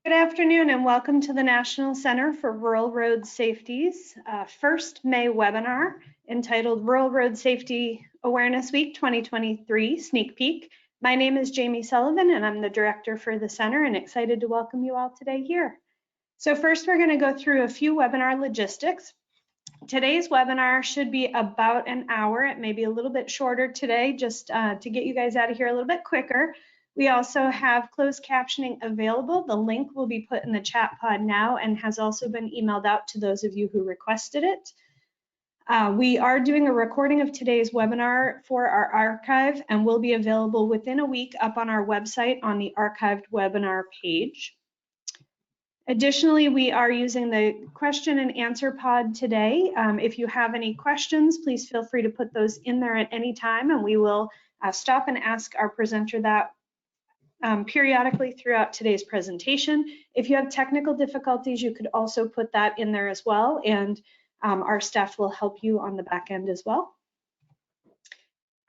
Good afternoon and welcome to the National Center for Rural Road Safety's first May webinar entitled Rural Road Safety Awareness Week 2023 Sneak Peek. My name is Jamie Sullivan and I'm the director for the center and excited to welcome you all today here. So first we're going to go through a few webinar logistics. Today's webinar should be about an hour. It may be a little bit shorter today just to get you guys out of here a little bit quicker. We also have closed captioning available. The link will be put in the chat pod now and has also been emailed out to those of you who requested it. We are doing a recording of today's webinar for our archive and will be available within a week up on our website on the archived webinar page. Additionally, we are using the question and answer pod today. If you have any questions, please feel free to put those in there at any time and we will stop and ask our presenter that periodically throughout today's presentation. If you have technical difficulties, you could also put that in there as well, and our staff will help you on the back end as well.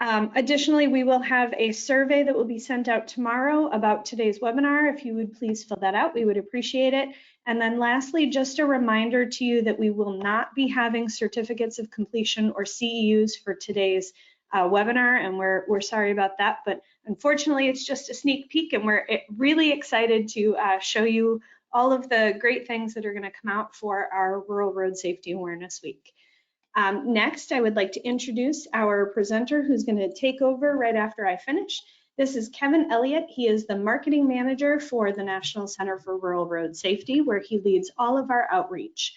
Additionally, we will have a survey that will be sent out tomorrow about today's webinar. If you would please fill that out, we would appreciate it. And then lastly, just a reminder to you that we will not be having certificates of completion or CEUs for today's webinar, and we're sorry about that, but unfortunately it's just a sneak peek and we're really excited to show you all of the great things that are going to come out for our Rural Road Safety Awareness Week. Next, I would like to introduce our presenter who's going to take over right after I finish. This is Kevin Elliott. He is the marketing manager for the National Center for Rural Road Safety, where he leads all of our outreach.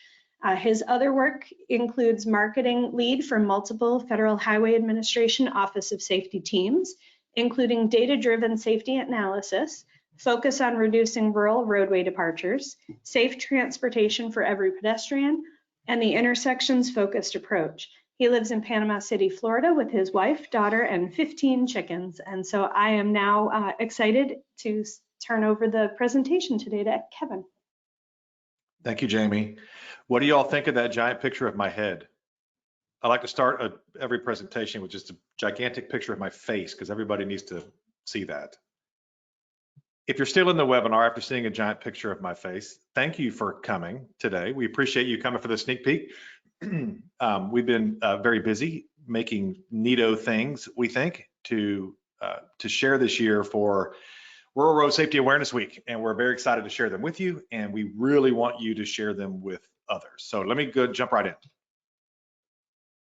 His other work includes marketing lead for multiple Federal Highway Administration Office of Safety teams, including data-driven safety analysis, focus on reducing rural roadway departures, safe transportation for every pedestrian, and the intersections-focused approach. He lives in Panama City, Florida with his wife, daughter, and 15 chickens. And so I am now excited to turn over the presentation today to Kevin. Thank you, Jamie. What do you all think of that giant picture of my head? I like to start every presentation with just a gigantic picture of my face because everybody needs to see that. If you're still in the webinar after seeing a giant picture of my face, thank you for coming today. We appreciate you coming for the sneak peek. We've been very busy making neato things, we think, to share this year for Rural Road Safety Awareness Week, and we're very excited to share them with you, and we really want you to share them with others. So let me jump right in.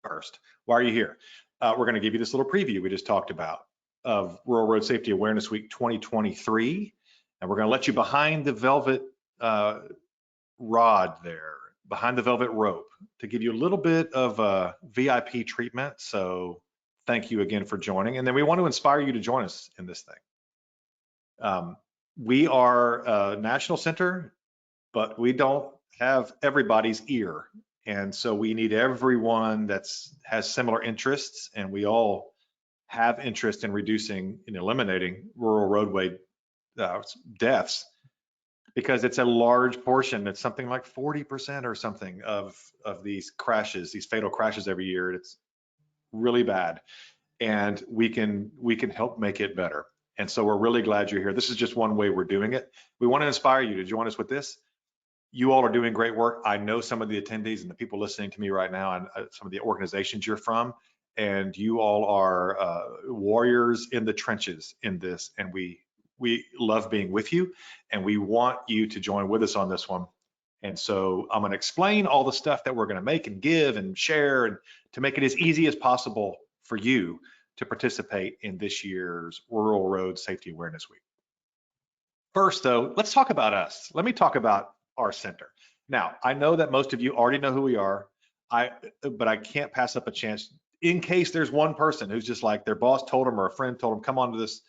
First, why are you here? We're going to give you this little preview we just talked about of Rural Road Safety Awareness Week 2023, and we're going to let you behind the velvet rod there, behind the velvet rope, to give you a little bit of VIP treatment. So thank you again for joining, and then we want to inspire you to join us in this thing. We are a national center, but we don't have everybody's ear. And so we need everyone has similar interests, and we all have interest in reducing and eliminating rural roadway deaths, because it's a large portion. It's something like 40% or something of these crashes, these fatal crashes every year. It's really bad, and we can help make it better. And so we're really glad you're here. This is just one way we're doing it. We want to inspire you to join us with this. You all are doing great work. I know some of the attendees and the people listening to me right now, and some of the organizations you're from, and you all are warriors in the trenches in this, and we love being with you, and we want you to join with us on this one. And so I'm going to explain all the stuff that we're going to make and give and share, and to make it as easy as possible for you to participate in this year's Rural Road Safety Awareness Week. First, though, let's talk about us. Let me talk about our center. Now, I know that most of you already know who we are, but I can't pass up a chance in case there's one person who's just like their boss told them or a friend told them, come on to this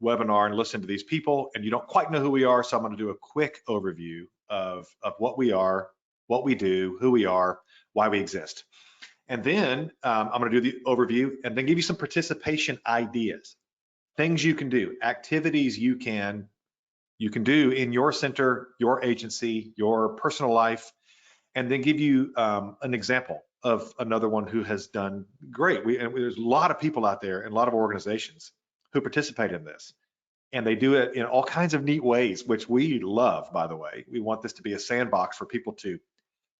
webinar and listen to these people, and you don't quite know who we are. So I'm going to do a quick overview of what we are, what we do, who we are, why we exist. And then I'm going to do the overview and then give you some participation ideas, things you can do, activities you can do in your center, your agency, your personal life, and then give you an example of another one who has done great. There's a lot of people out there and a lot of organizations who participate in this. And they do it in all kinds of neat ways, which we love, by the way. We want this to be a sandbox for people to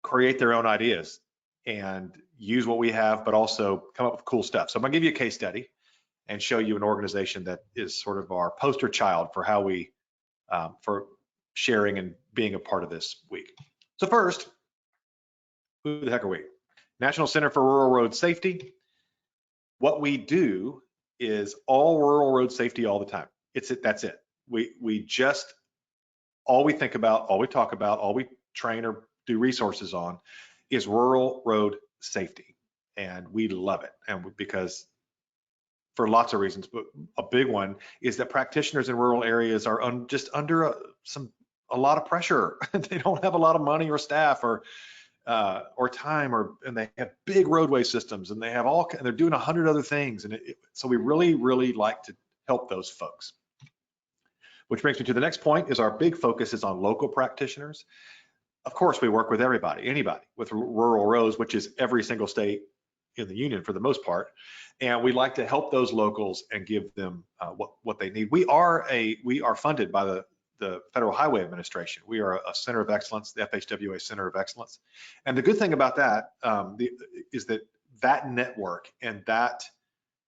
create their own ideas and use what we have, but also come up with cool stuff. So I'm gonna give you a case study and show you an organization that is sort of our poster child for how we, for sharing and being a part of this week. So first, who the heck are we? National Center for Rural Road Safety. What we do is all rural road safety all the time. That's it. We just, all we think about, all we talk about, all we train or do resources on is rural road safety. And we love it. And because for lots of reasons, but a big one is that practitioners in rural areas are just under a lot of pressure. They don't have a lot of money or staff or time, and they have big roadway systems, and they have and they're doing 100 other things. And so we really, really like to help those folks. Which brings me to the next point is our big focus is on local practitioners. Of course, we work with everybody, anybody with rural roads, which is every single state in the union for the most part. And we like to help those locals and give them what they need. We are funded by the Federal Highway Administration. We are a center of excellence, the FHWA Center of Excellence. And the good thing about that is that network and that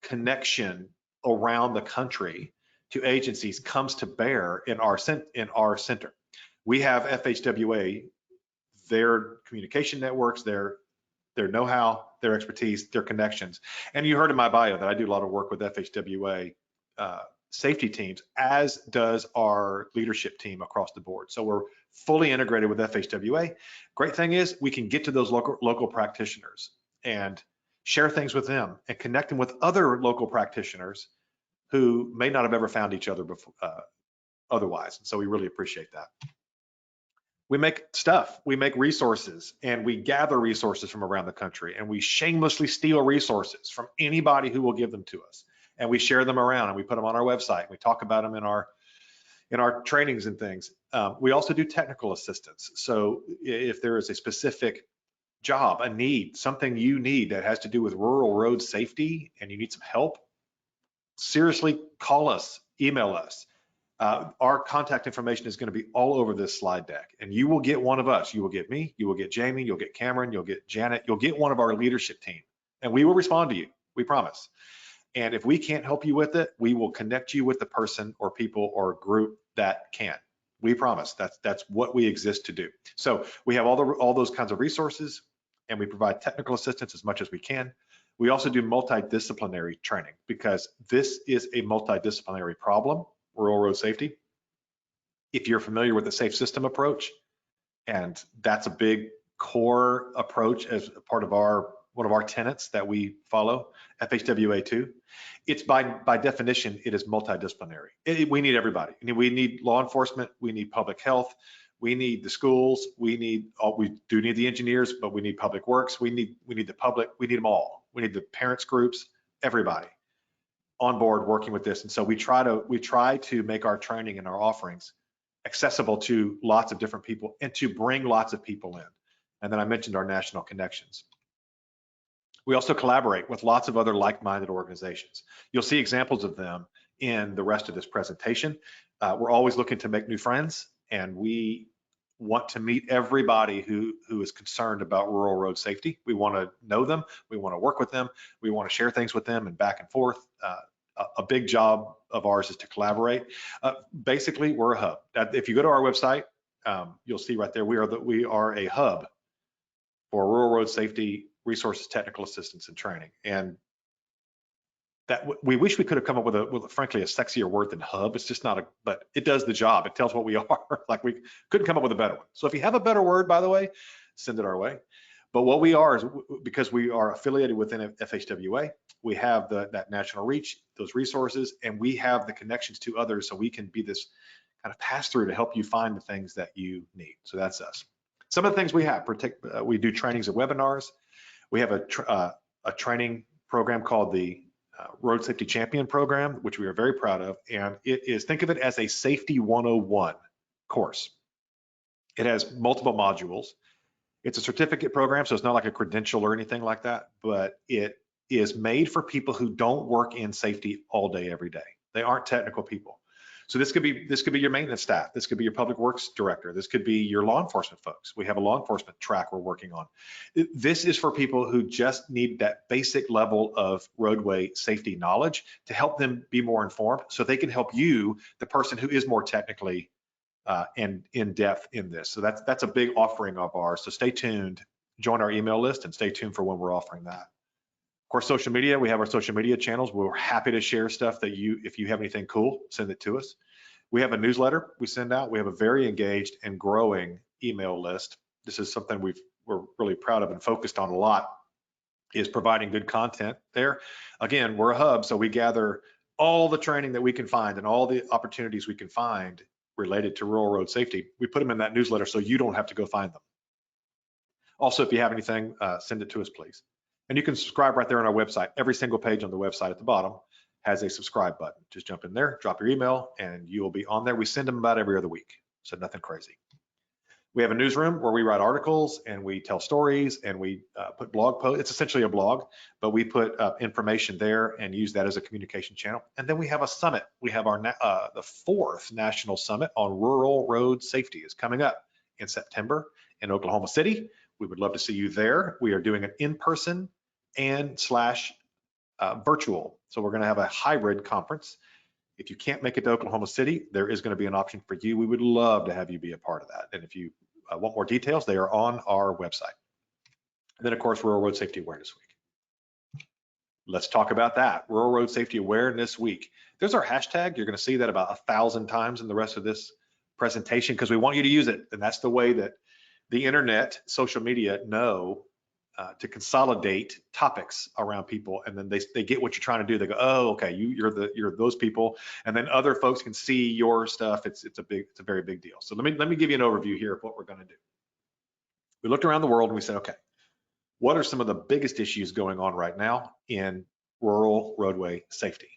connection around the country to agencies comes to bear in our center. We have FHWA, their communication networks, their know-how, their expertise, their connections. And you heard in my bio that I do a lot of work with FHWA safety teams, as does our leadership team across the board. So we're fully integrated with FHWA. Great thing is we can get to those local practitioners and share things with them and connect them with other local practitioners who may not have ever found each other before, otherwise. And so we really appreciate that. We make stuff, we make resources, and we gather resources from around the country, and we shamelessly steal resources from anybody who will give them to us. And we share them around, and we put them on our website. We talk about them in our trainings and things. We also do technical assistance. So if there is a specific job, a need, something you need that has to do with rural road safety, and you need some help, seriously, call us, email us. Our contact information is going to be all over this slide deck, and you will get one of us. You will get me, you will get Jamie, you'll get Cameron, you'll get Janet, you'll get one of our leadership team, and we will respond to you, we promise. And if we can't help you with it, we will connect you with the person or people or group that can. We promise. That's what we exist to do. So we have all those kinds of resources, and we provide technical assistance as much as we can. We also do multidisciplinary training, because this is a multidisciplinary problem, rural road safety. If you're familiar with the safe system approach, and that's a big core approach as a part of one of our tenets that we follow, FHWA2, it's by definition, it is multidisciplinary. We need everybody. We need law enforcement, we need public health, we need the schools, we do need the engineers, but we need public works, we need the public, we need them all. We need the parents groups, everybody on board working with this. And so we try to make our training and our offerings accessible to lots of different people and to bring lots of people in. And then I mentioned our national connections. We also collaborate with lots of other like-minded organizations. You'll see examples of them in the rest of this presentation. We're always looking to make new friends, and we want to meet everybody who is concerned about rural road safety. We want to know them, we want to work with them, we want to share things with them and back and forth. A big job of ours is to collaborate. Basically, we're a hub. If you go to our website, you'll see right there, we are a hub for rural road safety resources, technical assistance, and training. And that we wish we could have come up with frankly a sexier word than hub. It's just not but it does the job. It tells what we are. Like, we couldn't come up with a better one. So if you have a better word, by the way, send it our way. But what we are is, because we are affiliated within FHWA, we have that national reach, those resources, and we have the connections to others, so we can be this kind of pass through to help you find the things that you need. So that's us. Some of the things we have, we do trainings and webinars. We have a training program called the Road Safety Champion Program, which we are very proud of. And it is, think of it as a Safety 101 course. It has multiple modules. It's a certificate program, so it's not like a credential or anything like that, but it is made for people who don't work in safety all day, every day. They aren't technical people. So this could be your maintenance staff. This could be your public works director. This could be your law enforcement folks. We have a law enforcement track we're working on. This is for people who just need that basic level of roadway safety knowledge to help them be more informed so they can help you, the person who is more technically and in depth in this. So that's a big offering of ours. So stay tuned, join our email list and stay tuned for when we're offering that. Of course, social media, we have our social media channels. We're happy to share stuff that if you have anything cool, send it to us. We have a newsletter we send out. We have a very engaged and growing email list. This is something we're really proud of and focused on a lot, is providing good content there. Again, we're a hub, so we gather all the training that we can find and all the opportunities we can find related to rural road safety. We put them in that newsletter so you don't have to go find them. Also, if you have anything, send it to us, please. And you can subscribe right there on our website. Every single page on the website at the bottom has a subscribe button. Just jump in there, drop your email, and you will be on there. We send them about every other week, so nothing crazy. We have a newsroom where we write articles and we tell stories and we put blog posts. It's essentially a blog, but we put information there and use that as a communication channel. And then we have a summit. We have our the 4th National Summit on Rural Road Safety is coming up in September in Oklahoma City. We would love to see you there. We are doing an in-person and / virtual. So we're going to have a hybrid conference. If you can't make it to Oklahoma City, there is going to be an option for you. We would love to have you be a part of that. And if you want more details, they are on our website. And then, of course, Rural Road Safety Awareness Week. Let's talk about that. Rural Road Safety Awareness Week. There's our hashtag. You're going to see that about 1,000 times in the rest of this presentation because we want you to use it. And that's the way that the internet, social media know to consolidate topics around people, and then they get what you're trying to do. They go, oh, okay, you're those people, and then other folks can see your stuff. It's a very big deal. So let me give you an overview here of what we're going to do. We looked around the world and we said, okay, what are some of the biggest issues going on right now in rural roadway safety?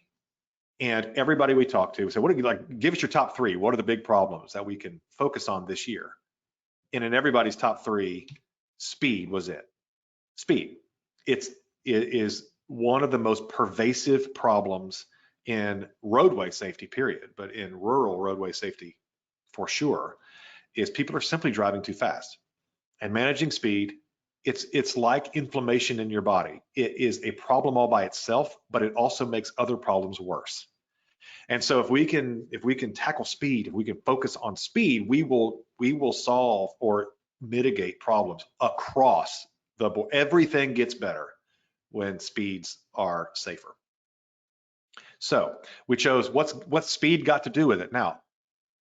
And everybody we talked to said, what do you like? Give us your top 3. What are the big problems that we can focus on this year? And in everybody's top 3, speed was it. Speed. It is one of the most pervasive problems in roadway safety, period, but in rural roadway safety for sure, is people are simply driving too fast. And managing speed, it's like inflammation in your body. It is a problem all by itself, but it also makes other problems worse. And so if we can tackle speed, if we can focus on speed, we will solve or mitigate problems across the board. Everything gets better when speeds are safer. So we chose what's speed got to do with it. Now,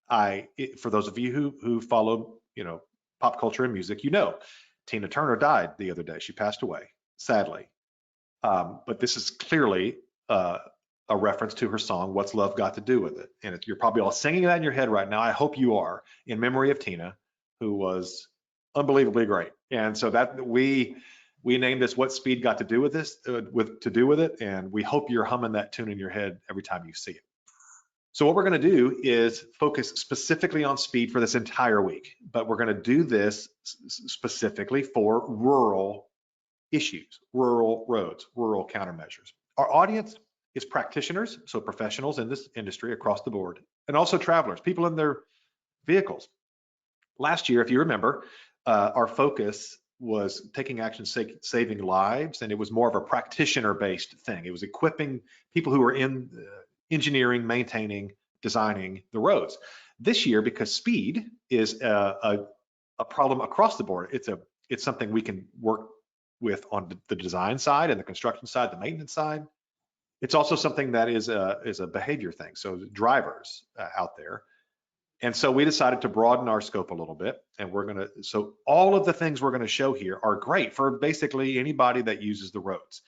for those of you who follow, pop culture and music, Tina Turner died the other day. She passed away, sadly. But this is clearly a reference to her song, What's Love Got to Do with It? And you're probably all singing that in your head right now. I hope you are, in memory of Tina, who was unbelievably great. And so that we named this What Speed Got to Do with This, and we hope you're humming that tune in your head every time you see it. So what we're going to do is focus specifically on speed for this entire week, but we're going to do this specifically for rural issues, rural roads, rural countermeasures. Our audience is practitioners, so professionals in this industry across the board, and also travelers, people in their vehicles. Last year, if you remember, our focus was taking action, saving lives, and it was more of a practitioner-based thing. It was equipping people who were in engineering, maintaining, designing the roads. This year, because speed is a problem across the board, it's something we can work with on the design side and the construction side, the maintenance side. It's also something that is a behavior thing, so drivers out there. And so we decided to broaden our scope a little bit, and so all of the things we're gonna show here are great for basically anybody that uses the roads,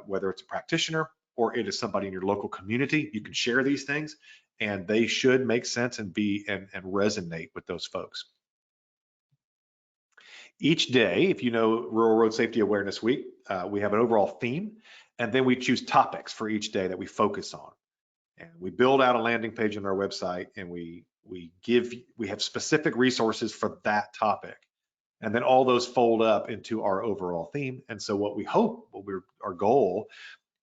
whether it's a practitioner or it is somebody in your local community. You can share these things and they should make sense and resonate with those folks. Each day, if you know Rural Road Safety Awareness Week, we have an overall theme, and then we choose topics for each day that we focus on. And we build out a landing page on our website, and we have specific resources for that topic. And then all those fold up into our overall theme. And so what we hope, our goal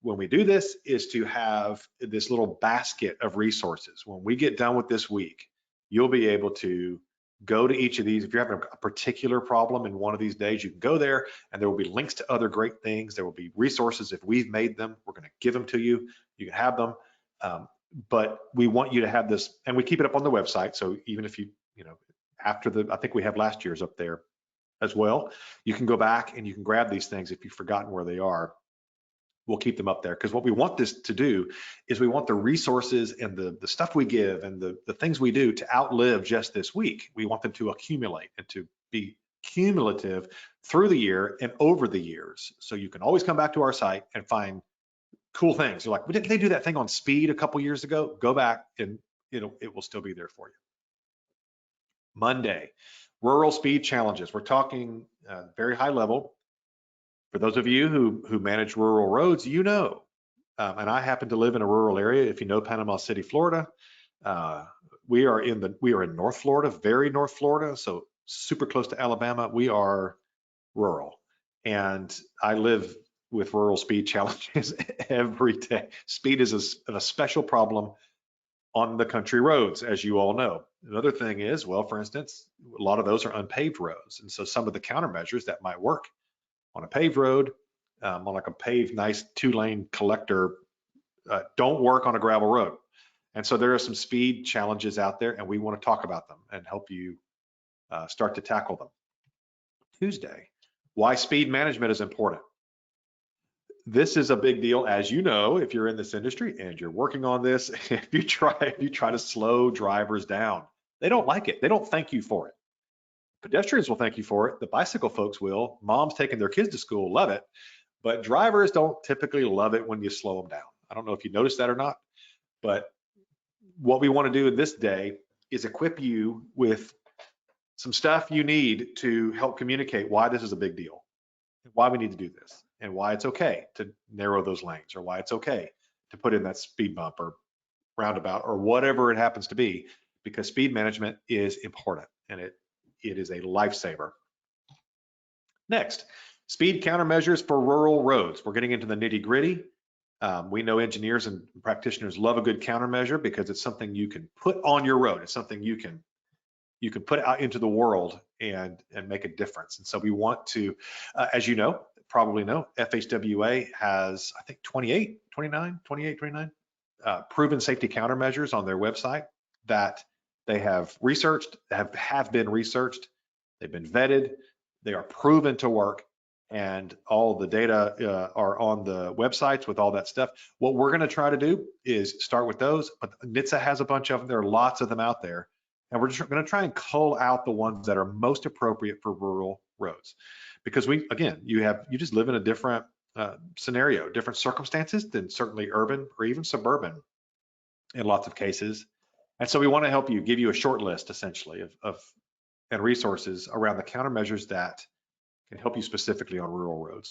when we do this is to have this little basket of resources. When we get done with this week, you'll be able to go to each of these. If you're having a particular problem in one of these days, you can go there and there will be links to other great things. There will be resources. If we've made them, we're going to give them to you. You can have them. But we want you to have this, and we keep it up on the website. So even if after I think we have last year's up there as well, you can go back and you can grab these things if you've forgotten where they are. We'll keep them up there, because what we want this to do is we want the resources and the stuff we give and the things we do to outlive just this week. We want them to accumulate and to be cumulative through the year and over the years. So you can always come back to our site and find cool things. You're like, well, didn't they do that thing on speed a couple years ago? Go back and it will still be there for you. Monday, rural speed challenges. We're talking very high level. For those of you who manage rural roads, and I happen to live in a rural area. If you know Panama City, Florida, we are in North Florida, very North Florida, so super close to Alabama. We are rural, and I live with rural speed challenges every day. Speed is a special problem on the country roads, as you all know. Another thing is, well, for instance, a lot of those are unpaved roads, and so some of the countermeasures that might work on a paved road, on like a paved, nice 2-lane collector, don't work on a gravel road. And so there are some speed challenges out there, and we want to talk about them and help you start to tackle them. Tuesday, why speed management is important. This is a big deal, as you know, if you're in this industry and you're working on this. If you try to slow drivers down, they don't like it. They don't thank you for it. Pedestrians will thank you for it. The bicycle folks will. Moms taking their kids to school love it, but drivers don't typically love it when you slow them down. I don't know if you noticed that or not, but what we want to do in this day is equip you with some stuff you need to help communicate why this is a big deal, why we need to do this, and why it's okay to narrow those lanes, or why it's okay to put in that speed bump or roundabout or whatever it happens to be, because speed management is important and it is a lifesaver. Next, speed countermeasures for rural roads. We're getting into the nitty-gritty. We know engineers and practitioners love a good countermeasure because it's something you can put on your road. It's something you can put out into the world and make a difference. And so we want to, as you know, probably know, FHWA has, I think, 28, 29 proven safety countermeasures on their website that they have researched, have been researched, they've been vetted, they are proven to work, and all the data are on the websites with all that stuff. What we're going to try to do is start with those, but NHTSA has a bunch of them. There are lots of them out there, and we're just going to try and cull out the ones that are most appropriate for rural roads, because you just live in a different scenario, different circumstances than certainly urban or even suburban in lots of cases. And so we want to help you, give you a short list essentially and resources around the countermeasures that can help you specifically on rural roads.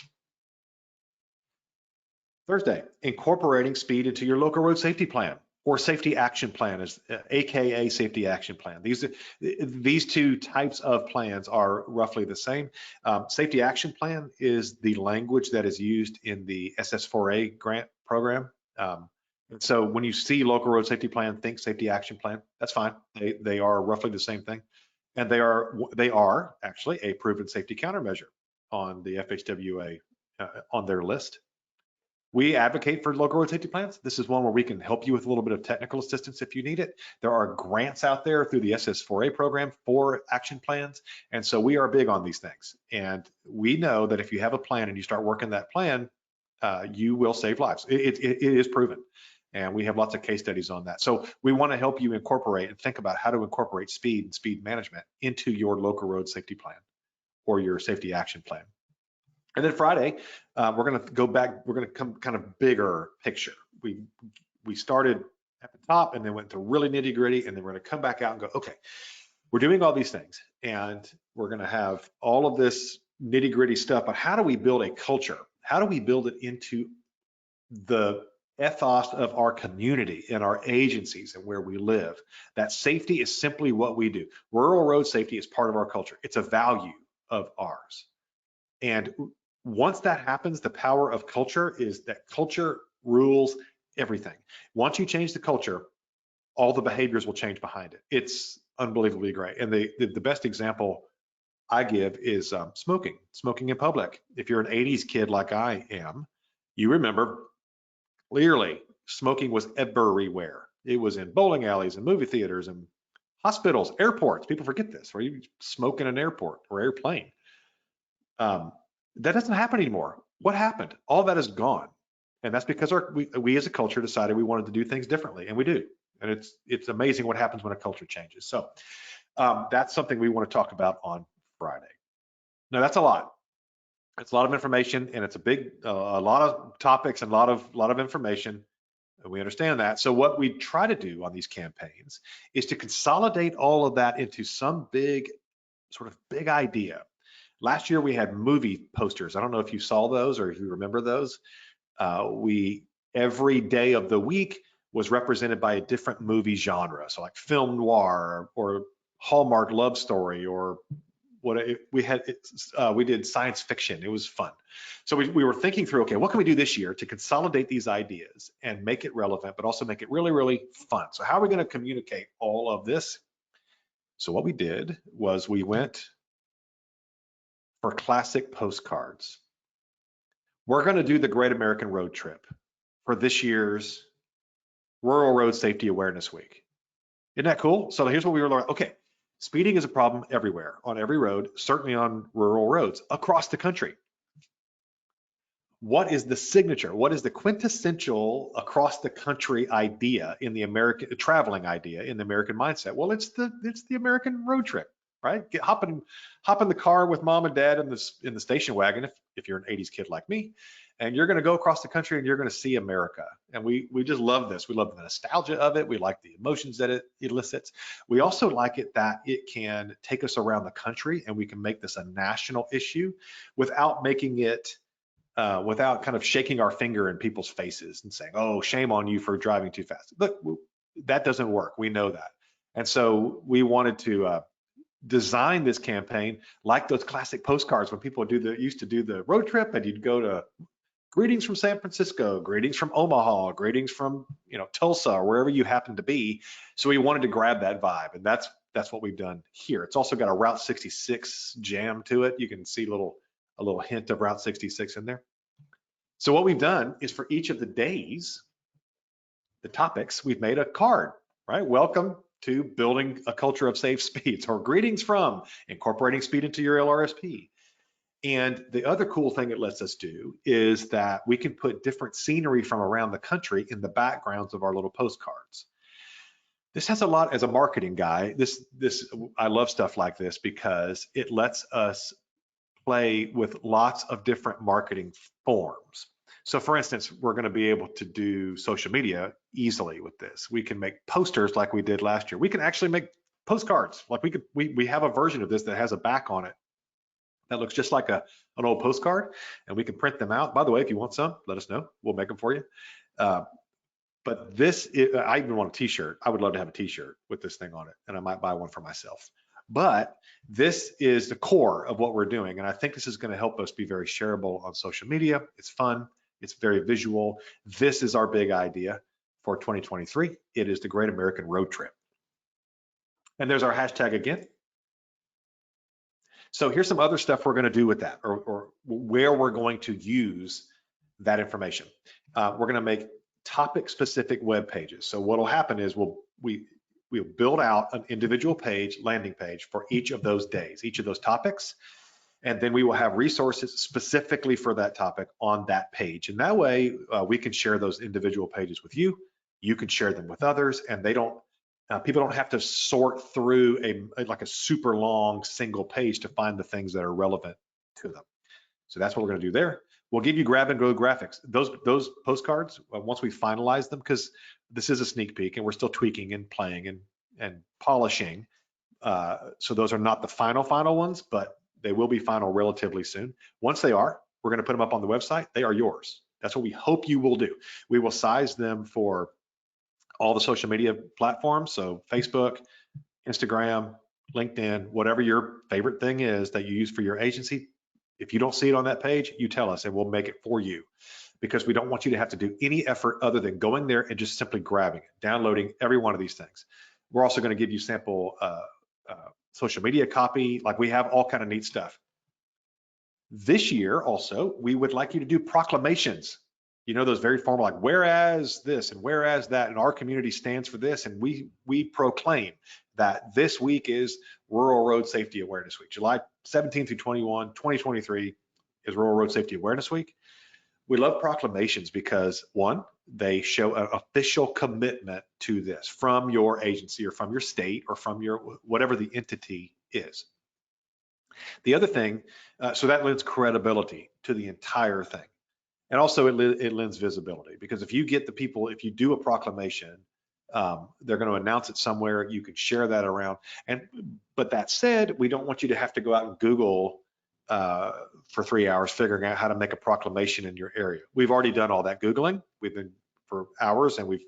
Thursday, incorporating speed into your local road safety plan, or safety action plan, AKA safety action plan. These two types of plans are roughly the same. Safety action plan is the language that is used in the SS4A grant program. And so when you see local road safety plan, think safety action plan. That's fine. They are roughly the same thing, and they are actually a proven safety countermeasure on the FHWA on their list. We advocate for local road safety plans. This is one where we can help you with a little bit of technical assistance if you need it. There are grants out there through the SS4A program for action plans, and so we are big on these things. And we know that if you have a plan and you start working that plan, you will save lives. It is proven. And we have lots of case studies on that. So we want to help you incorporate and think about how to incorporate speed and speed management into your local road safety plan or your safety action plan. And then Friday, we're going to go back. We're going to come kind of bigger picture. We started at the top and then went to really nitty gritty, and then we're going to come back out and go, okay, we're doing all these things and we're going to have all of this nitty gritty stuff, but how do we build a culture? How do we build it into the ethos of our community and our agencies and where we live? That safety is simply what we do. Rural road safety is part of our culture. It's a value of ours. And Once that happens, the power of culture is that culture rules everything. Once you change the culture, all the behaviors will change behind it. It's unbelievably great. And the best example I give is smoking in public. If you're an 80s kid like I am, you remember clearly smoking was everywhere. It was in bowling alleys and movie theaters and hospitals, airports. People forget this, where you smoke in an airport or airplane. That doesn't happen anymore. What happened? All that is gone. And that's because we as a culture decided we wanted to do things differently, and we do. And it's amazing what happens when a culture changes. So that's something we want to talk about on Friday. Now that's a lot. It's a lot of information, and it's a lot of topics and a lot of information. And we understand that. So what we try to do on these campaigns is to consolidate all of that into some big idea. Last year we had movie posters. I don't know if you saw those or if you remember those. Every day of the week was represented by a different movie genre. So like film noir or Hallmark love story, or we did science fiction. It was fun. So we were thinking through, okay, what can we do this year to consolidate these ideas and make it relevant, but also make it really, really fun? So how are we going to communicate all of this? So what we did was we went for classic postcards. We're going to do the Great American Road Trip for this year's Rural Road Safety Awareness Week. Isn't that cool? So here's what we were learning. Okay, speeding is a problem everywhere, on every road, certainly on rural roads across the country. What is the signature? What is the quintessential across the country idea in the American traveling idea in the American mindset? Well, it's the American road trip, right? Hop in the car with mom and dad in the station wagon if you're an 80s kid like me, and you're going to go across the country and you're going to see America. And we just love this. We love the nostalgia of it. We like the emotions that it elicits. We also like it that it can take us around the country, and we can make this a national issue without making it without kind of shaking our finger in people's faces and saying, oh, shame on you for driving too fast. Look, that doesn't work. We know that. And so we wanted to design this campaign like those classic postcards when people used to do the road trip, and you'd go to greetings from San Francisco, greetings from Omaha, greetings from Tulsa, or wherever you happen to be. So we wanted to grab that vibe, and that's what we've done here. It's also got a Route 66 jam to it. You can see a little hint of Route 66 in there. So what we've done is for each of the days, the topics, we've made a card, right? Welcome to building a culture of safe speeds, or greetings from incorporating speed into your LRSP. And the other cool thing it lets us do is that we can put different scenery from around the country in the backgrounds of our little postcards. This has a lot, as a marketing guy, I love stuff like this because it lets us play with lots of different marketing forms. So for instance, we're going to be able to do social media easily with this. We can make posters like we did last year. We can actually make postcards. Like we have a version of this that has a back on it that looks just like an old postcard, and we can print them out. By the way, if you want some, let us know. We'll make them for you. But I even want a t-shirt. I would love to have a t-shirt with this thing on it, and I might buy one for myself. But this is the core of what we're doing, and I think this is going to help us be very shareable on social media. It's fun. It's very visual. This is our big idea for 2023. It is the Great American Road Trip. And there's our hashtag again. So here's some other stuff we're going to do with that, or where we're going to use that information. We're going to make topic-specific web pages. So what will happen is we'll build out an individual landing page for each of those days, each of those topics, and then we will have resources specifically for that topic on that page. And that way we can share those individual pages with you. You can share them with others, and people don't have to sort through like a super long single page to find the things that are relevant to them. So that's what we're going to do there. We'll give you grab and go graphics. Those postcards, once we finalize them, because this is a sneak peek and we're still tweaking and playing and polishing. So those are not the final ones, but they will be final relatively soon. Once they are, we're going to put them up on the website. They are yours. That's what we hope you will do. We will size them for all the social media platforms. So Facebook, Instagram, LinkedIn, whatever your favorite thing is that you use for your agency, If you don't see it on that page, you tell us and we'll make it for you, because we don't want you to have to do any effort other than going there and just simply grabbing it, downloading every one of these things. We're also going to give you sample social media copy. Like, we have all kind of neat stuff. This year also, we would like you to do proclamations. You know, those very formal, like whereas this and whereas that, and our community stands for this, and we proclaim that this week is Rural Road Safety Awareness Week. July 17 through 21, 2023 is Rural Road Safety Awareness Week. We love proclamations because, one, they show an official commitment to this from your agency or from your state or from your whatever the entity is. The other thing, so that lends credibility to the entire thing. And also it lends visibility, because if you get the people, if you do a proclamation, they're going to announce it somewhere, you can share that around. But that said, we don't want you to have to go out and Google for 3 hours figuring out how to make a proclamation in your area. We've already done all that Googling. We've been for hours, and we've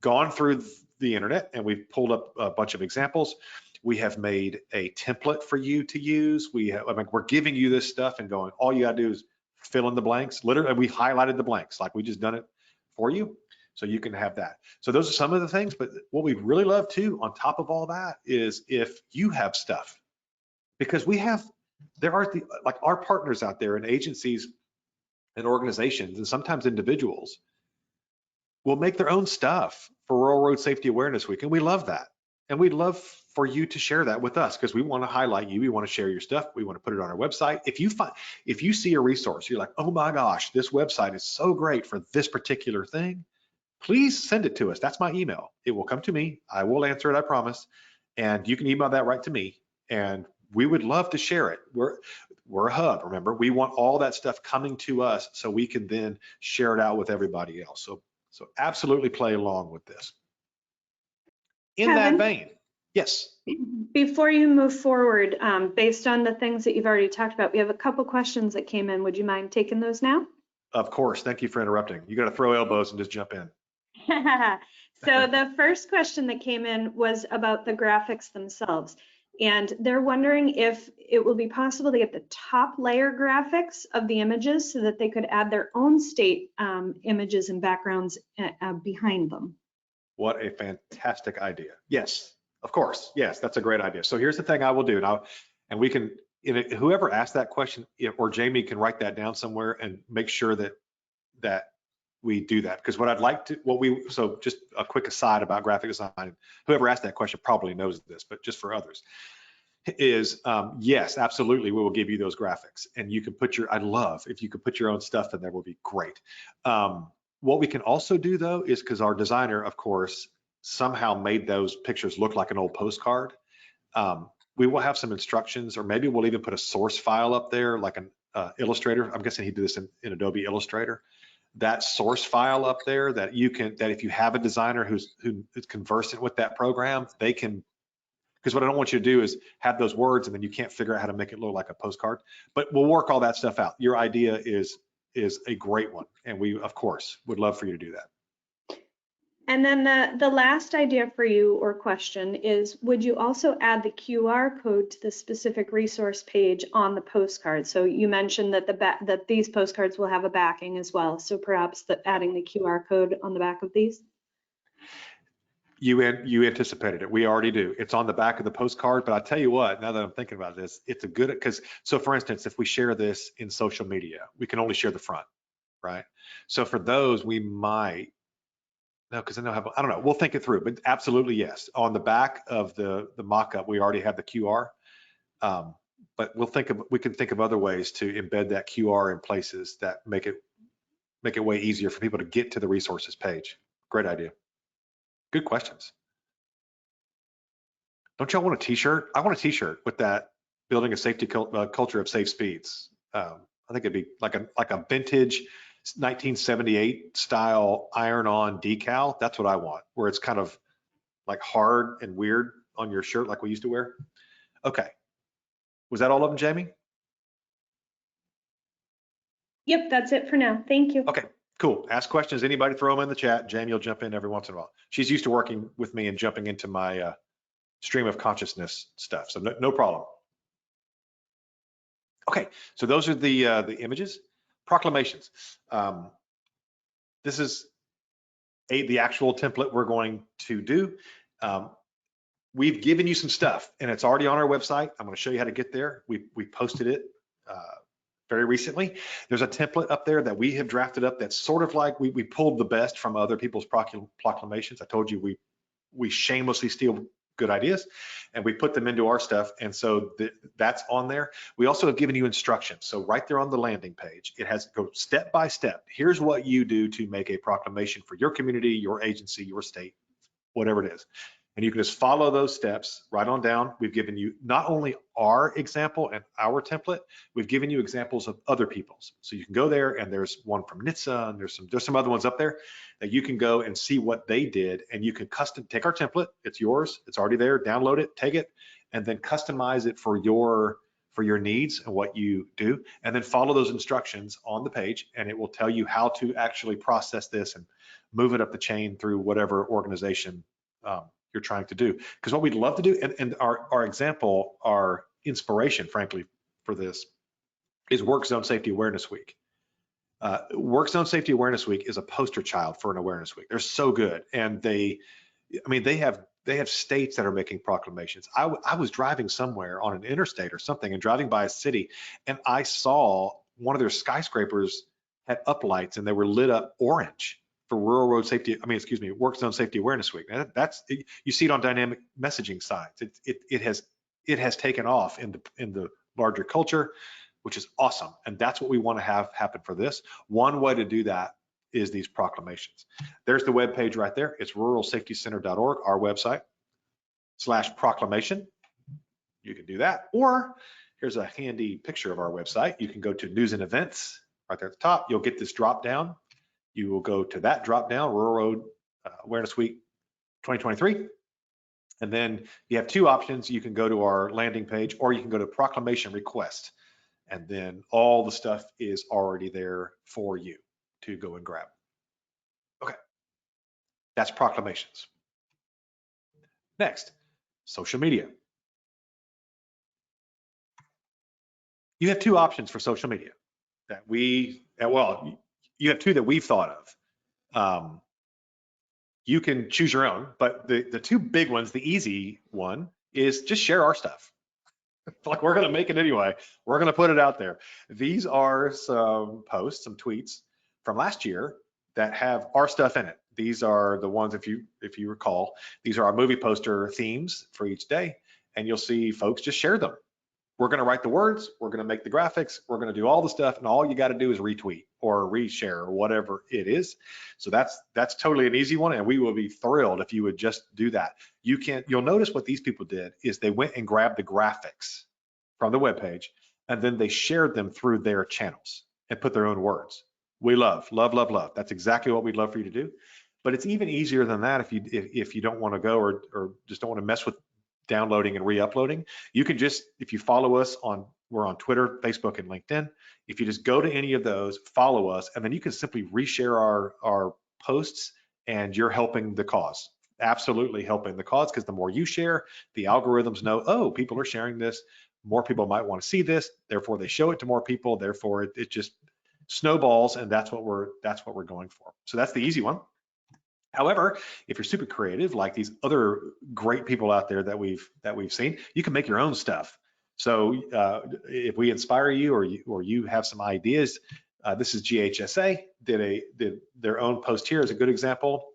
gone through the internet and we've pulled up a bunch of examples. We have made a template for you to use. We're giving you this stuff and going, all you gotta do is fill in the blanks. Literally, we highlighted the blanks, like we just done it for you, so you can have that. So those are some of the things, but what we really love too, on top of all that, is if you have stuff, because there are like our partners out there and agencies and organizations and sometimes individuals will make their own stuff for Rural Road Safety Awareness Week, and we love that. And we'd love for you to share that with us, because we want to highlight you. We want to share your stuff. We want to put it on our website. If you see a resource, you're like, oh my gosh, this website is so great for this particular thing, please send it to us. That's my email. It will come to me. I will answer it, I promise. And you can email that right to me. And we would love to share it. We're a hub, remember? We want all that stuff coming to us so we can then share it out with everybody else. So absolutely play along with this. In Kevin, that vein, yes. Before you move forward, based on the things that you've already talked about, we have a couple questions that came in. Would you mind taking those now? Of course. Thank you for interrupting. You got to throw elbows and just jump in. So the first question that came in was about the graphics themselves. And they're wondering if it will be possible to get the top layer graphics of the images so that they could add their own state images and backgrounds behind them. What a fantastic idea. Yes, of course. Yes, that's a great idea. So here's the thing I will do now, and we can, whoever asked that question, or Jamie can write that down somewhere and make sure that we do that. Because what I'd like to, so just a quick aside about graphic design, whoever asked that question probably knows this, but just for others, is yes, absolutely, we will give you those graphics. And you can put I'd love if you could put your own stuff in there, will be great. What we can also do though is, because our designer, of course, somehow made those pictures look like an old postcard, we will have some instructions, or maybe we'll even put a source file up there, like an Illustrator. I'm guessing he did this in Adobe Illustrator. That source file up there that if you have a designer who's conversant with that program, they can, because what I don't want you to do is have those words and then you can't figure out how to make it look like a postcard. But we'll work all that stuff out. Your idea is a great one, and we of course would love for you to do that. And then the last idea for you, or question, is would you also add the QR code to the specific resource page on the postcard? So you mentioned that that these postcards will have a backing as well, so perhaps adding the QR code on the back of these. You anticipated it. We already do. It's on the back of the postcard, but I tell you what, now that I'm thinking about this, it's a good, because, so for instance, if we share this in social media, we can only share the front, right? So for those, we might, no, because I don't know, we'll think it through, but absolutely yes. On the back of the mock-up, we already have the QR, but we can think of other ways to embed that QR in places that make it way easier for people to get to the resources page. Great idea. Good questions. Don't y'all want a t-shirt? I want a t-shirt with that building a safety culture of safe speeds. I think it'd be like a vintage 1978 style iron-on decal. That's what I want, where it's kind of like hard and weird on your shirt like we used to wear. Okay. Was that all of them, Jamie? Yep, that's it for now. Thank you. Okay. Cool. Ask questions. Anybody throw them in the chat. Jamie will jump in every once in a while. She's used to working with me and jumping into my stream of consciousness stuff. So no problem. Okay, so those are the images. Proclamations. This is the actual template we're going to do. We've given you some stuff and it's already on our website. I'm going to show you how to get there. We posted it very recently. There's a template up there that we have drafted up that's sort of like we pulled the best from other people's proclamations. I told you we shamelessly steal good ideas and we put them into our stuff. And so that's on there. We also have given you instructions. So right there on the landing page, it has to go step by step. Here's what you do to make a proclamation for your community, your agency, your state, whatever it is. And you can just follow those steps right on down. We've given you not only our example and our template, we've given you examples of other people's. So you can go there and there's one from NHTSA and there's some other ones up there that you can go and see what they did, and you can take our template. It's yours. It's already there. Download it, take it, and then customize it for your needs and what you do, and then follow those instructions on the page, and it will tell you how to actually process this and move it up the chain through whatever organization you're trying to do. Because what we'd love to do, and our example, our inspiration, frankly, for this is Work Zone Safety Awareness Week. Work Zone Safety Awareness Week is a poster child for an awareness week. They're so good, and they have states that are making proclamations. I was driving somewhere on an interstate or something and driving by a city, and I saw one of their skyscrapers had uplights and they were lit up orange for Rural Road Safety, Work Zone Safety Awareness Week. You see it on dynamic messaging sites. It has taken off in the larger culture, which is awesome. And that's what we want to have happen for this. One way to do that is these proclamations. There's the web page right there. It's ruralsafetycenter.org, our website, /proclamation. You can do that. Or here's a handy picture of our website. You can go to news and events right there at the top. You'll get this drop down. You will go to that drop down, Rural Road Awareness Week 2023. And then you have two options. You can go to our landing page, or you can go to proclamation request. And then all the stuff is already there for you to go and grab. Okay, that's proclamations. Next, social media. You have two options for social media that you have two that we've thought of. You can choose your own, but the two big ones, the easy one is just share our stuff. Like, we're going to make it anyway. We're going to put it out there. These are some posts, some tweets from last year that have our stuff in it. These are the ones, if you recall, these are our movie poster themes for each day, and you'll see folks just share them. We're going to write the words, we're going to make the graphics, we're going to do all the stuff, and all you got to do is retweet or reshare or whatever it is. So that's totally an easy one, and we will be thrilled if you would just do that. You'll notice what these people did is they went and grabbed the graphics from the webpage, and then they shared them through their channels and put their own words. We love. That's exactly what we'd love for you to do. But it's even easier than that if you don't want to go or just don't want to mess with downloading and re-uploading. You can just, if you follow us we're on Twitter, Facebook, and LinkedIn. If you just go to any of those, follow us, and then you can simply reshare our posts, and you're helping the cause. Absolutely helping the cause, because the more you share, the algorithms know, oh, people are sharing this. More people might want to see this. Therefore, they show it to more people. Therefore, it just snowballs, and that's what we're going for. So that's the easy one. However, if you're super creative, like these other great people out there that we've seen, you can make your own stuff. So if we inspire you or you have some ideas, this is GHSA did their own post here as a good example.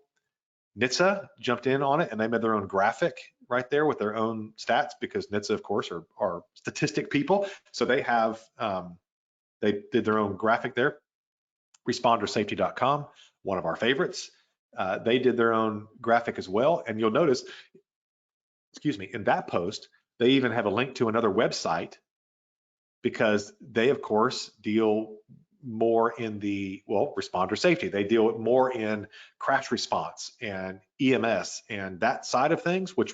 NHTSA jumped in on it, and they made their own graphic right there with their own stats, because NHTSA, of course, are statistic people. So they have they did their own graphic there. ResponderSafety.com, one of our favorites. They did their own graphic as well, and you'll notice, in that post, they even have a link to another website, because they, of course, deal more in the, responder safety. They deal more in crash response and EMS and that side of things, which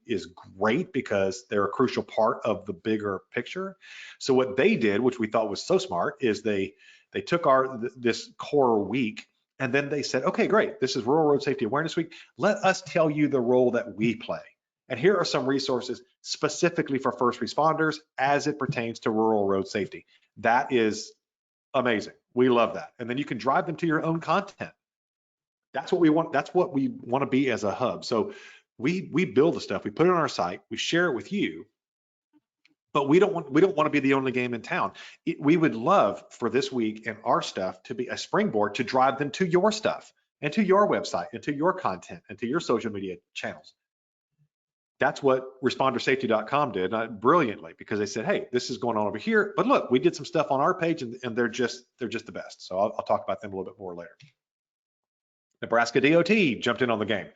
is great because they're a crucial part of the bigger picture. So what they did, which we thought was so smart, is they took this core week, and then they said, okay, great, this is Rural Road Safety Awareness Week. Let us tell you the role that we play. And here are some resources specifically for first responders as it pertains to rural road safety. That is amazing. We love that. And then you can drive them to your own content. That's what we want. That's what we want to be as a hub. So we build the stuff, we put it on our site, we share it with you, but we don't want to be the only game in town. We would love for this week and our stuff to be a springboard to drive them to your stuff and to your website and to your content and to your social media channels. That's what respondersafety.com did brilliantly, because they said, hey, this is going on over here, but look, we did some stuff on our page and they're just the best. So I'll talk about them a little bit more later. Nebraska DOT jumped in on the game.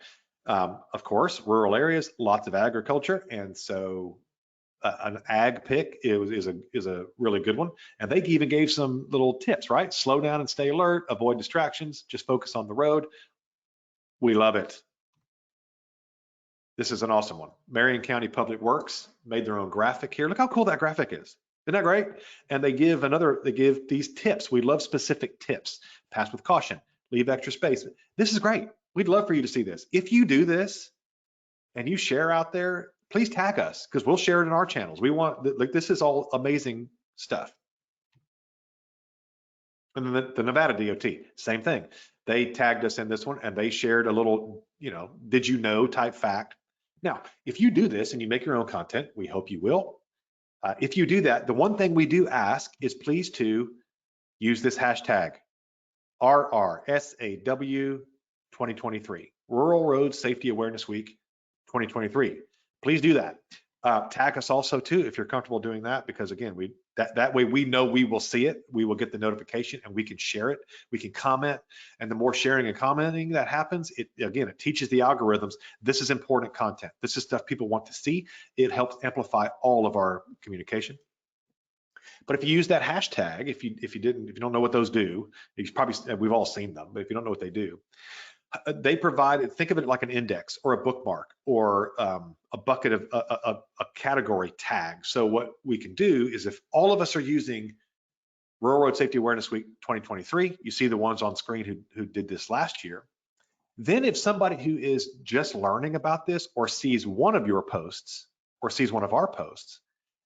Of course, rural areas, lots of agriculture, and so an ag pick is a really good one. And they even gave some little tips, right? Slow down and stay alert, avoid distractions, just focus on the road. We love it. This is an awesome one. Marion County Public Works made their own graphic here. Look how cool that graphic is. Isn't that great? And they give these tips. We love specific tips. Pass with caution, leave extra space. This is great. We'd love for you to see this. If you do this and you share out there, please tag us, because we'll share it in our channels. We want, like, this is all amazing stuff. And then the Nevada DOT, same thing. They tagged us in this one and they shared a little, did you know type fact. Now, if you do this and you make your own content, we hope you will. If you do that, the one thing we do ask is please to use this hashtag, RRSAW2023, Rural Road Safety Awareness Week 2023. Please do that. Tag us also too, if you're comfortable doing that, because again, that way we know we will see it, we will get the notification, and we can share it, we can comment, and the more sharing and commenting that happens, it teaches the algorithms this is important content, this is stuff people want to see. It helps amplify all of our communication. But if you use that hashtag, if you don't know what those do, we've all seen them, but if you don't know what they do, they provide, think of it like an index or a bookmark or a bucket of a category tag. So what we can do is, if all of us are using Rural Road Safety Awareness Week 2023, you see the ones on screen who did this last year, then if somebody who is just learning about this or sees one of your posts or sees one of our posts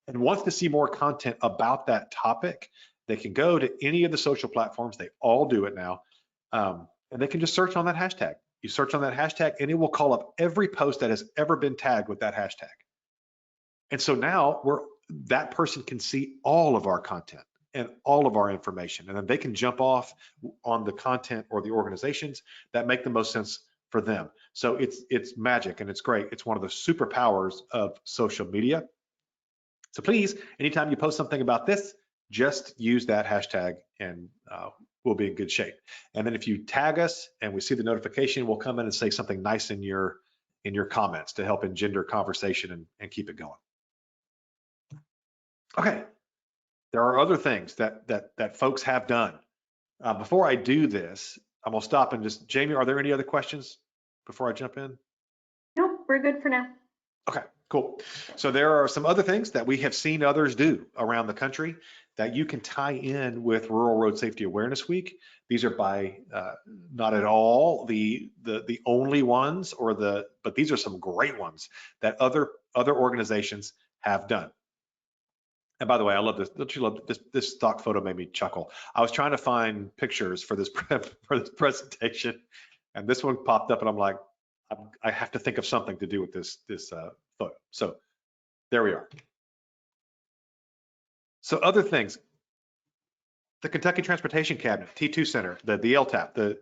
and wants to see more content about that topic, they can go to any of the social platforms. They all do it now. And they can just search on that hashtag. You search on that hashtag and it will call up every post that has ever been tagged with that hashtag. And so now that person can see all of our content and all of our information, and then they can jump off on the content or the organizations that make the most sense for them. So it's magic and it's great. It's one of the superpowers of social media. So please, anytime you post something about this, just use that hashtag and we'll be in good shape. And then if you tag us and we see the notification, we'll come in and say something nice in your comments to help engender conversation and keep it going. Okay, there are other things that folks have done. Before I do this, I'm gonna stop and just, Jamie, are there any other questions before I jump in? Nope, we're good for now. Okay, cool. So there are some other things that we have seen others do around the country that you can tie in with Rural Road Safety Awareness Week. These are by not at all the only ones, but these are some great ones that other organizations have done. And by the way, I love this. Don't you love this? This stock photo made me chuckle. I was trying to find pictures for this presentation, and this one popped up, and I'm like, I have to think of something to do with this photo. So there we are. So other things, the Kentucky Transportation Cabinet, T2 Center, the LTAP,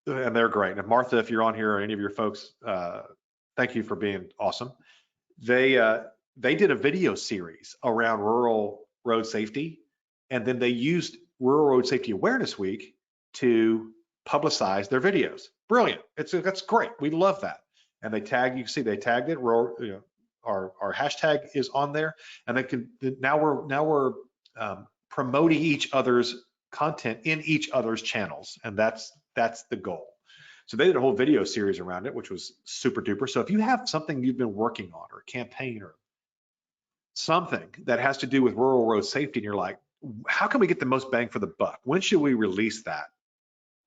and they're great. And Martha, if you're on here or any of your folks, thank you for being awesome. They did a video series around rural road safety, and then they used Rural Road Safety Awareness Week to publicize their videos. Brilliant. That's great. We love that. And they tagged, you can see they tagged it. Our hashtag is on there, and they can now we're promoting each other's content in each other's channels, and that's the goal. So they did a whole video series around it, which was super duper. So if you have something you've been working on, or a campaign, or something that has to do with rural road safety, and you're like, how can we get the most bang for the buck? When should we release that?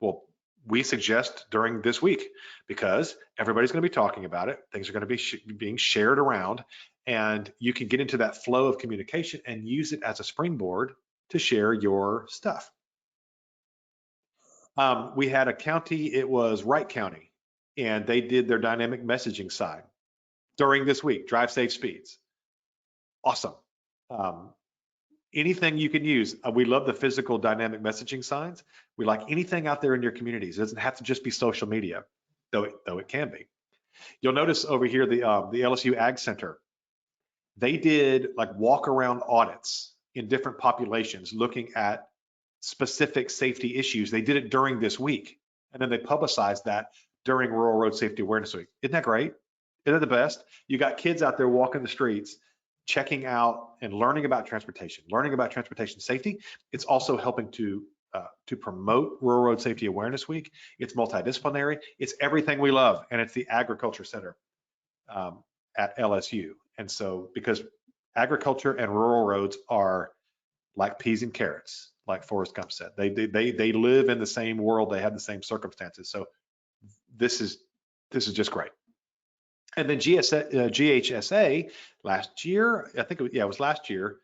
Well, we suggest during this week, because everybody's going to be talking about it. Things are going to be being shared around, and you can get into that flow of communication and use it as a springboard to share your stuff. We had a county, it was Wright County, and they did their dynamic messaging sign during this week, drive safe speeds. Awesome. Anything you can use. We love the physical dynamic messaging signs. We like anything out there in your communities. It doesn't have to just be social media, though it can be. You'll notice over here the LSU Ag Center, they did like walk around audits in different populations looking at specific safety issues. They did it during this week, and then they publicized that during Rural Road Safety Awareness Week. Isn't that great? Isn't that the best? You got kids out there walking the streets, checking out and learning about transportation safety. It's also helping to promote Rural Road Safety Awareness Week. It's multidisciplinary. It's everything we love, and it's the Agriculture Center at LSU. And so, because agriculture and rural roads are like peas and carrots, like Forrest Gump said, they live in the same world. They have the same circumstances. So this is just great. And then GHSA last year, I think it was last year,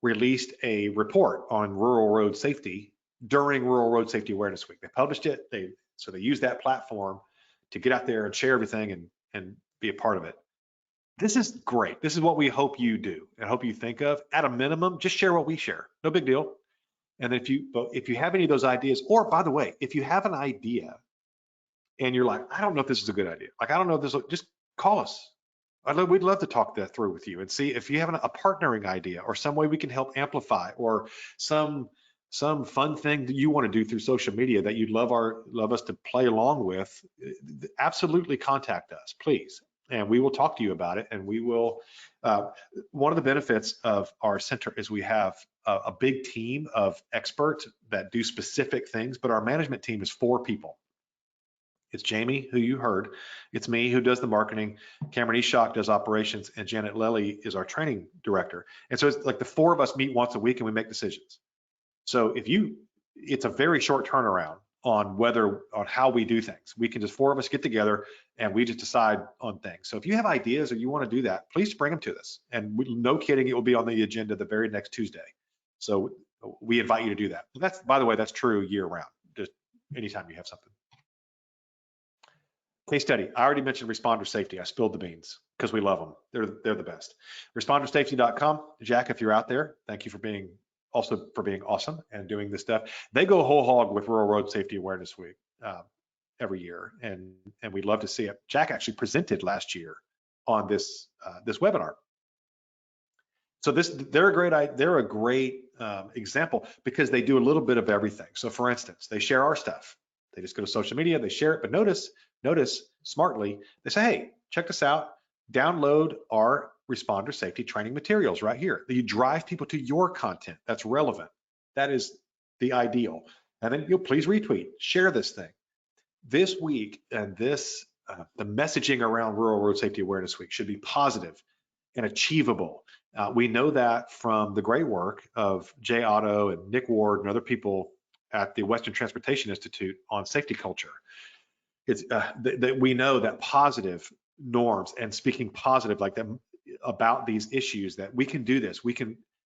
released a report on rural road safety during Rural Road Safety Awareness Week. They published it. So they used that platform to get out there and share everything and be a part of it. This is great. This is what we hope you do and hope you think of. At a minimum, just share what we share. No big deal. And if you have any of those ideas, or by the way, if you have an idea and you're like, I don't know if this is a good idea. Like, I don't know if this, just call us. We'd love to talk that through with you and see if you have a partnering idea or some way we can help amplify, or some fun thing that you want to do through social media that you'd love us to play along with. Absolutely contact us, please. And we will talk to you about it. And we will, one of the benefits of our center is we have a big team of experts that do specific things, but our management team is 4 people. It's Jamie, who you heard. It's me, who does the marketing. Cameron Eshok does operations, and Janet Lely is our training director. And so it's like the 4 of us meet once a week and we make decisions. So it's a very short turnaround on how we do things. We can just 4 of us get together and we just decide on things. So if you have ideas or you want to do that, please bring them to us. And no kidding, it will be on the agenda the very next Tuesday. So we invite you to do that. By the way, that's true year round, just anytime you have something. Case study, I already mentioned responder safety. I spilled the beans because we love them. They're the best. Respondersafety.com. Jack, if you're out there, thank you for being awesome and doing this stuff. They go whole hog with Rural Road Safety Awareness Week every year, and we'd love to see it. Jack actually presented last year on this webinar. So they're a great example because they do a little bit of everything. So for instance, they share our stuff. They just go to social media, they share it, but notice smartly, they say, hey, check this out, download our responder safety training materials right here. You drive people to your content that's relevant. That is the ideal. And then you'll please retweet, share this thing. This week and the messaging around Rural Road Safety Awareness Week should be positive and achievable. We know that from the great work of Jay Otto and Nick Ward and other people at the Western Transportation Institute on safety culture. It's that we know that positive norms and speaking positive like that about these issues, that we can do this,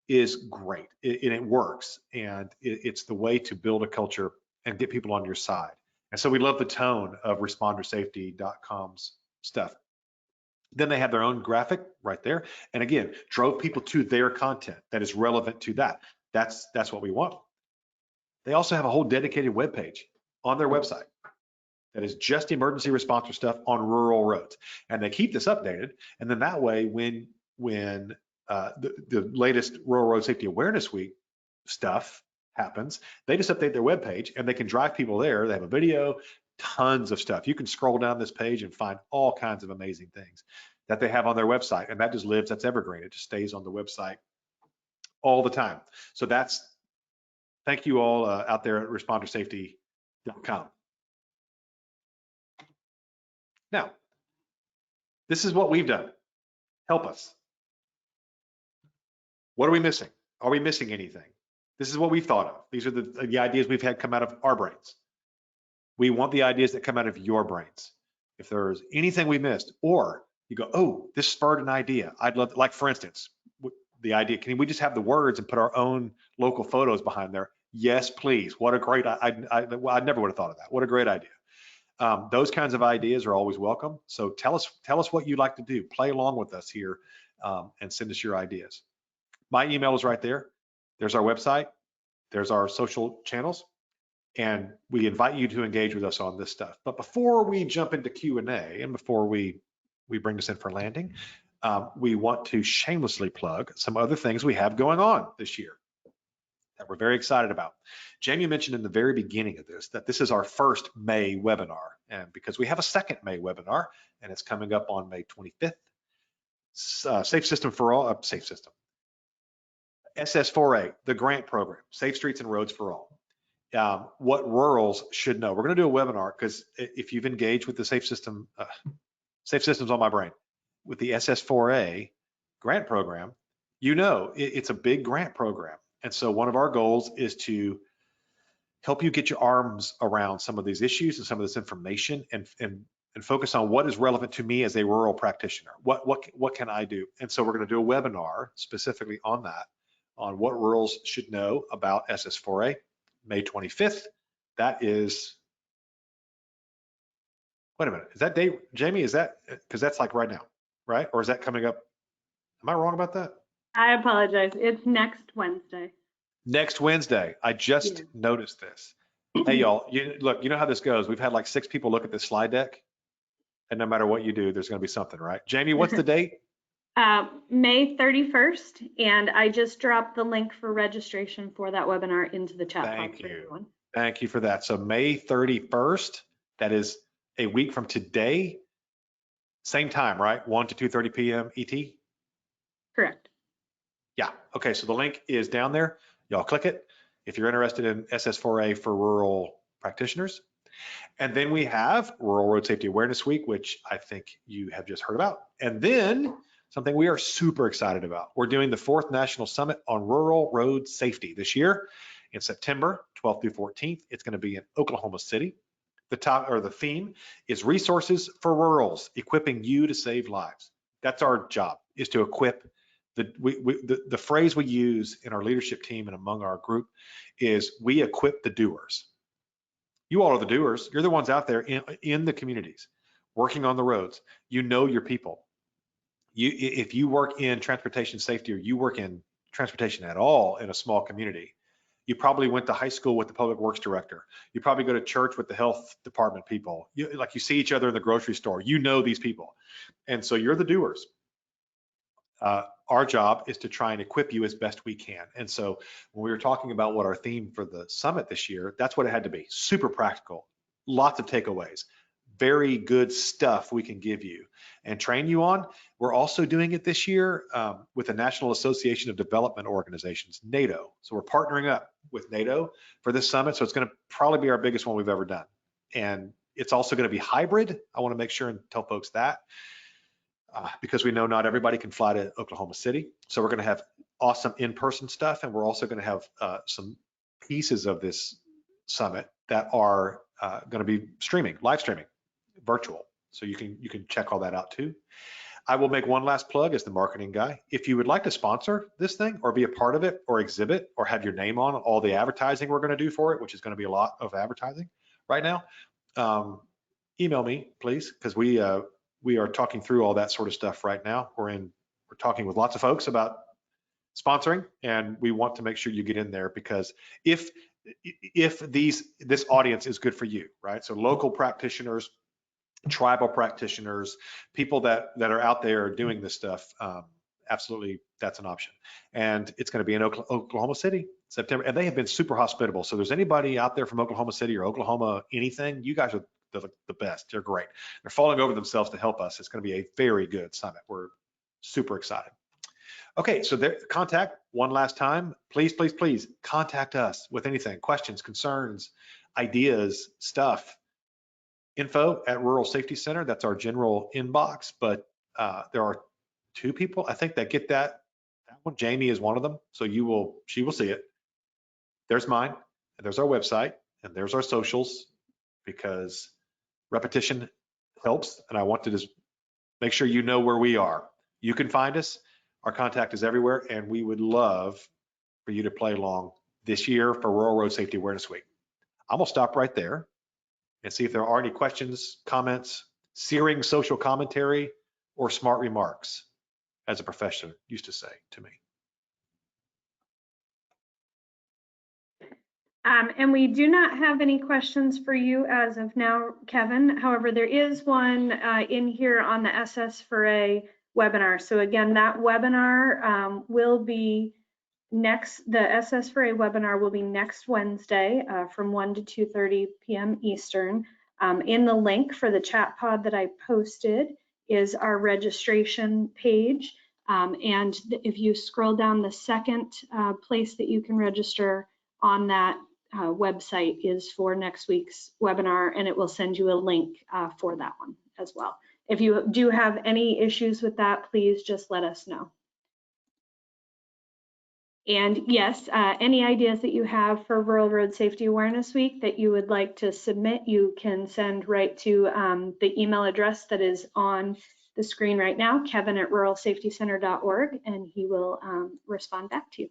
is great, and it works, and it's the way to build a culture and get people on your side. And so we love the tone of respondersafety.com's stuff. Then they have their own graphic right there, and again, drove people to their content that is relevant to that. That's what we want. They also have a whole dedicated web page on their website that is just emergency response stuff on rural roads, and they keep this updated. And then that way, when the latest Rural Road Safety Awareness Week stuff happens, they just update their web page and they can drive people there. They have a video, tons of stuff. You can scroll down this page and find all kinds of amazing things that they have on their website, and that just lives. That's evergreen. It just stays on the website all the time. So thank you all out there at respondersafety.com. Now, this is what we've done. Help us. What are we missing? Are we missing anything? This is what we've thought of. These are the ideas we've had come out of our brains. We want the ideas that come out of your brains. If there's anything we missed, or you go, oh, this spurred an idea. I'd love, like for instance, the idea, can we just have the words and put our own local photos behind there? Yes, please. What a great, I never would have thought of that. What a great idea. Those kinds of ideas are always welcome. So tell us what you'd like to do. Play along with us here and send us your ideas. My email is right there. There's our website. There's our social channels. And we invite you to engage with us on this stuff. But before we jump into Q&A and before we bring this in for landing, we want to shamelessly plug some other things we have going on this year that we're very excited about. Jamie mentioned in the very beginning of this that this is our first May webinar, and because we have a second May webinar, and it's coming up on May 25th. Safe System for All, Safe System. SS4A, the grant program, Safe Streets and Roads for All. What rurals should know. We're going to do a webinar because if you've engaged with the Safe System, Safe Systems on my brain, with the SS4A grant program, you know it's a big grant program. And so one of our goals is to help you get your arms around some of these issues and some of this information and focus on what is relevant to me as a rural practitioner. What can I do? And so we're going to do a webinar specifically on that, on what rurals should know about SS4A, May 25th. That is, wait a minute, is that date, Jamie, is that, because that's like right now, right? Or is that coming up? Am I wrong about that? I apologize. It's next Wednesday. Next Wednesday. I just noticed this. Hey, y'all, look, you know how this goes. We've had like 6 people look at this slide deck, and no matter what you do, there's going to be something, right? Jamie, what's the date? May 31st, and I just dropped the link for registration for that webinar into the chat box for everyone. Thank you for that. So May 31st, that is a week from today, same time, right? 1 to 2:30 p.m. ET? Correct. Yeah, okay, so the link is down there. Y'all click it if you're interested in SS4A for rural practitioners. And then we have Rural Road Safety Awareness Week, which I think you have just heard about. And then something we are super excited about. We're doing the 4th National Summit on Rural Road Safety this year in September 12th through 14th. It's going to be in Oklahoma City. The theme is Resources for Rurals, equipping you to save lives. That's our job, is to equip. The phrase we use in our leadership team and among our group is we equip the doers. You all are the doers. You're the ones out there in the communities, working on the roads. You know your people. If you work in transportation safety or you work in transportation at all in a small community, you probably went to high school with the public works director. You probably go to church with the health department people. You see each other in the grocery store. You know these people. And so you're the doers. Our job is to try and equip you as best we can. And so when we were talking about what our theme for the summit this year, that's what it had to be. Super practical, lots of takeaways, very good stuff we can give you and train you on. We're also doing it this year with the National Association of Development Organizations, NATO. So we're partnering up with NATO for this summit. So it's going to probably be our biggest one we've ever done. And it's also going to be hybrid. I want to make sure and tell folks that. Because we know not everybody can fly to Oklahoma City. So we're going to have awesome in-person stuff, and we're also going to have some pieces of this summit that are going to be live streaming, virtual. So you can check all that out too. I will make one last plug as the marketing guy. If you would like to sponsor this thing or be a part of it or exhibit or have your name on all the advertising we're going to do for it, which is going to be a lot of advertising right now, email me, please, because we are talking through all that sort of stuff right now. We're talking with lots of folks about sponsoring, and we want to make sure you get in there, because if this audience is good for you, right? So local practitioners, tribal practitioners, people that are out there doing this stuff, absolutely, that's an option. And it's going to be in Oklahoma City, September, and they have been super hospitable. So if there's anybody out there from Oklahoma City or Oklahoma anything, you guys are the best. They're great. They're falling over themselves to help us. It's going to be a very good summit. We're super excited. Okay, so contact one last time. Please contact us with anything, questions, concerns, ideas, stuff. Info at Rural Safety Center. That's our general inbox, but there are 2 people, I think, that get that one. Jamie is one of them, so she will see it. There's mine, and there's our website, and there's our socials. because repetition helps, and I want to just make sure you know where we are. You can find us. Our contact is everywhere, and we would love for you to play along this year for Rural Road Safety Awareness Week. I'm gonna stop right there and see if there are any questions, comments, searing social commentary, or smart remarks, as a professor used to say to me. And we do not have any questions for you as of now, Kevin. However, there is one in here on the SS4A webinar. So again, that webinar will be next, the SS4A webinar will be next Wednesday from 1 to 2:30 p.m. Eastern. In the link for the chat pod that I posted is our registration page. And if you scroll down, the second place that you can register on that website is for next week's webinar, and it will send you a link for that one as well. If you do have any issues with that, please just let us know. And yes, any ideas that you have for Rural Road Safety Awareness Week that you would like to submit, you can send right to the email address that is on the screen right now, kevin@ruralsafetycenter.org, and he will respond back to you.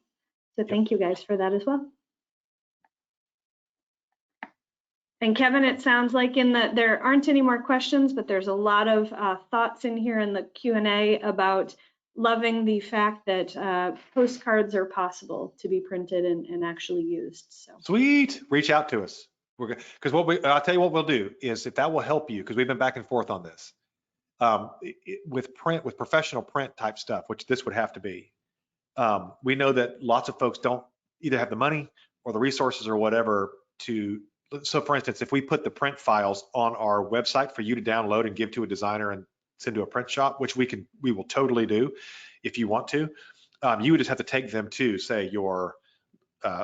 So thank you guys for that as well. And Kevin, it sounds like there aren't any more questions, but there's a lot of thoughts in here in the Q&A about loving the fact that postcards are possible to be printed and actually used. So sweet, reach out to us. We're good, because I'll tell you what we'll do is, if that will help you, because we've been back and forth on this with professional print type stuff, which this would have to be. We know that lots of folks don't either have the money or the resources or whatever to. So for instance, if we put the print files on our website for you to download and give to a designer and send to a print shop, which we will totally do if you want to, you would just have to take them to, say, your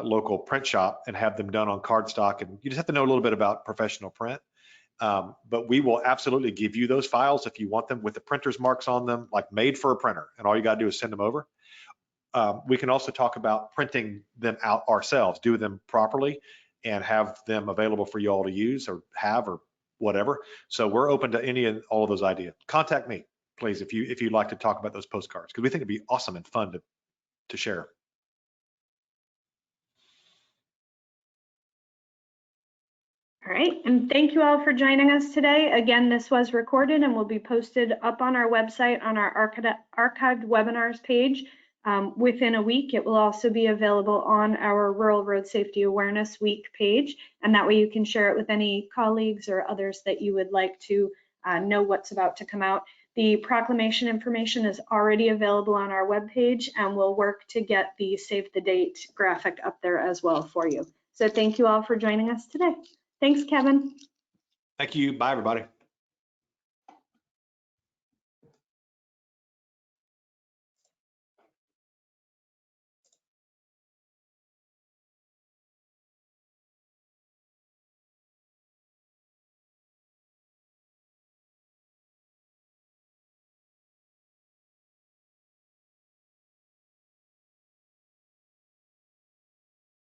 local print shop and have them done on cardstock, and you just have to know a little bit about professional print. But we will absolutely give you those files if you want them with the printer's marks on them, like made for a printer, and all you got to do is send them over. We can also talk about printing them out ourselves, do them properly, and have them available for you all to use or have or whatever. So we're open to any and all of those ideas. Contact me, please, if you'd like to talk about those postcards, because we think it'd be awesome and fun to share. all right, and thank you all for joining us today. Again, this was recorded and will be posted up on our website on our archived webinars page within a week. It will also be available on our Rural Road Safety Awareness Week page, and that way you can share it with any colleagues or others that you would like to know what's about to come out. The proclamation information is already available on our webpage, and we'll work to get the save the date graphic up there as well for you. So thank you all for joining us today. Thanks, Kevin. Thank you. Bye, everybody.